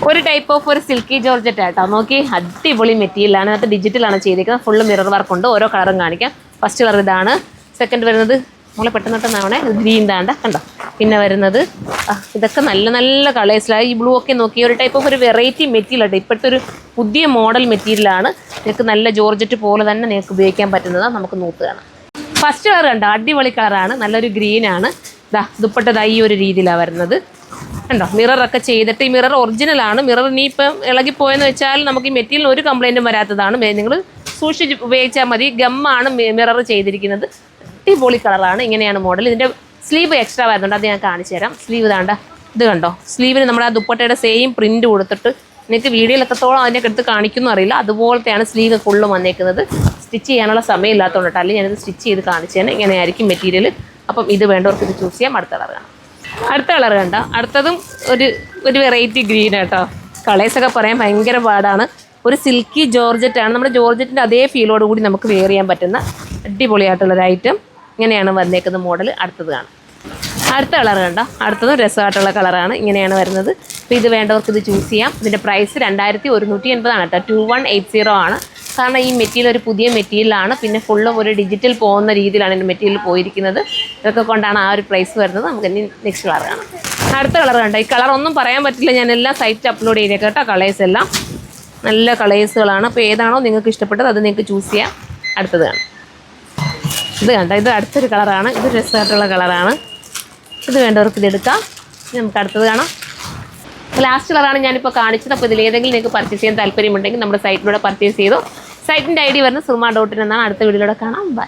ഒരു type of ഒരു silky georgette ആട്ടോ. നോക്കി, അടിപൊളി മെറ്റീരിയലാണ്. അതിനകത്ത് ഡിജിറ്റലാണ് ചെയ്തിരിക്കുന്നത്. ഫുള്ള് മിറർ വർക്ക് ഉണ്ട്. ഓരോ കളറും കാണിക്കാം. ഫസ്റ്റ് കളർ ഇതാണ്. സെക്കൻഡ് വരുന്നത് നമ്മളെ പെട്ടെന്ന് ഗ്രീൻ താണ്ട കണ്ടോ. പിന്നെ വരുന്നത് ഇതൊക്കെ നല്ല നല്ല കളേഴ്സിലാണ്. ഈ ബ്ലൂ ഒക്കെ നോക്കി ഒരു ടൈപ്പ് ഓഫ് ഒരു വെറൈറ്റി മെറ്റീരിയൽ ആട്ടോ. ഇപ്പോഴത്തെ ഒരു പുതിയ മോഡൽ മെറ്റീരിയലാണ്. നിങ്ങൾക്ക് നല്ല ജോർജറ്റ് പോലെ തന്നെ നിങ്ങൾക്ക് ഉപയോഗിക്കാൻ പറ്റുന്നതാണ്. നമുക്ക് നോക്കുകയാണ്. ഫസ്റ്റ് കളർ കണ്ടോ, അടിപൊളി കളറാണ്. നല്ലൊരു ഗ്രീനാണ്. ദുപ്പട്ട ഈ ഒരു രീതിയിലാണ് വരുന്നത് കണ്ടോ. മിററൊക്കെ ചെയ്തിട്ട്, ഈ മിറർ ഒറിജിനലാണ്. മിറർ ഇനിയിപ്പം ഇളകിപ്പോയെന്ന് വെച്ചാൽ നമുക്ക് ഈ മെറ്റീരിയൽ ഒരു കംപ്ലൈൻറ്റും വരാത്തതാണ്. നിങ്ങൾ സൂക്ഷിച്ച് ഉപയോഗിച്ചാൽ മതി. ഗമ്മാണ് മിറർ ചെയ്തിരിക്കുന്നത്. അടിപൊളി കളറാണ്. ഇങ്ങനെയാണ് മോഡൽ. ഇതിൻ്റെ സ്ലീവ് എക്സ്ട്രാ വരുന്നുണ്ട്, അത് ഞാൻ കാണിച്ചു തരാം. സ്ലീവ് താണ്ട ഇത് കണ്ടോ. സ്ലീവിന് നമ്മുടെ ആ ദുപ്പട്ടയുടെ സെയിം പ്രിൻറ്റ് കൊടുത്തിട്ട്, നിങ്ങൾക്ക് വീഡിയോയിൽ എത്രത്തോളം അതിൻ്റെ അടുത്ത് കാണിക്കുന്നു അറിയില്ല, അതുപോലത്തെയാണ് സ്ലീവ് ഫുള്ള് വന്നേക്കുന്നത്. സ്റ്റിച്ച് ചെയ്യാനുള്ള സമയം ഇല്ലാത്തതുകൊണ്ടിട്ട്, അല്ലെങ്കിൽ ഞാനിത് സ്റ്റിച്ച് ചെയ്ത് കാണിച്ചു തന്നെ. ഇങ്ങനെയായിരിക്കും മെറ്റീരിയൽ. അപ്പം ഇത് വേണ്ടവർക്ക് ഇത് ചൂസ് ചെയ്യാം. അടുത്ത കളർ കാണാം. അടുത്ത കളർ കണ്ടോ. അടുത്തതും ഒരു വെറൈറ്റി ഗ്രീൻ കേട്ടോ. കളേഴ്സൊക്കെ പറയാൻ ഭയങ്കര പാടാണ്. ഒരു സിൽക്കി ജോർജറ്റാണ്. നമ്മുടെ ജോർജറ്റിൻ്റെ അതേ ഫീലോട് കൂടി നമുക്ക് വെയർ ചെയ്യാൻ പറ്റുന്ന അടിപൊളിയായിട്ടുള്ളൊരു ഐറ്റം. ഇങ്ങനെയാണ് വന്നേക്കുന്ന മോഡൽ. അടുത്തത് കാണാം. അടുത്ത കളർ കണ്ടോ. അടുത്തതും രസമായിട്ടുള്ള കളറാണ്. ഇങ്ങനെയാണ് വരുന്നത്. അപ്പോൾ ഇത് വേണ്ടവർക്ക് ഇത് ചൂസ് ചെയ്യാം. ഇതിൻ്റെ പ്രൈസ് 2180 കേട്ടോ. 2180 ആണ്. കാരണം ഈ മെറ്റീരിയൽ ഒരു പുതിയ മെറ്റീരിയലാണ്. പിന്നെ ഫുള്ളും ഒരു ഡിജിറ്റൽ പോകുന്ന രീതിയിലാണ് ഇതിൻ്റെ മെറ്റീരിയൽ പോയിരിക്കുന്നത്. ഇതൊക്കെ കൊണ്ടാണ് ആ ഒരു പ്രൈസ് വരുന്നത്. നമുക്ക് ഇനി നെക്സ്റ്റ് കളർ കാണാം. അടുത്ത കളർ കണ്ടോ. ഈ കളർ ഒന്നും പറയാൻ പറ്റില്ല. ഞാൻ എല്ലാം സൈറ്റിൽ അപ്ലോഡ് ചെയ്തേക്കാം കേട്ടോ. കളേഴ്സ് എല്ലാം നല്ല കളേഴ്സുകളാണ്. അപ്പോൾ ഏതാണോ നിങ്ങൾക്ക് ഇഷ്ടപ്പെട്ടത് അത് നിങ്ങൾക്ക് ചൂസ് ചെയ്യാം. അടുത്തത് കാണാം. ഇത് കണ്ടോ. ഇത് അടുത്തൊരു കളറാണ്. ഇത് രസമായിട്ടുള്ള കളറാണ്. ഇത് വേണ്ടവർക്ക് ഇതെടുക്കാം. നമുക്ക് അടുത്തത് കാണാം. ലാസ്റ്റ് കളറാണ് ഞാനിപ്പോൾ കാണിച്ചത്. അപ്പോൾ ഇതിലേതെങ്കിലും നിങ്ങൾക്ക് പർച്ചേസ് ചെയ്യാൻ താല്പര്യമുണ്ടെങ്കിൽ നമ്മുടെ സൈറ്റിലൂടെ പർച്ചേസ് ചെയ്തു. സൈറ്റിൻ്റെ ID വരുന്നത് surma.in എന്നാണ്. അടുത്ത വീഡിയോയിലൂടെ കാണാം. ബൈ.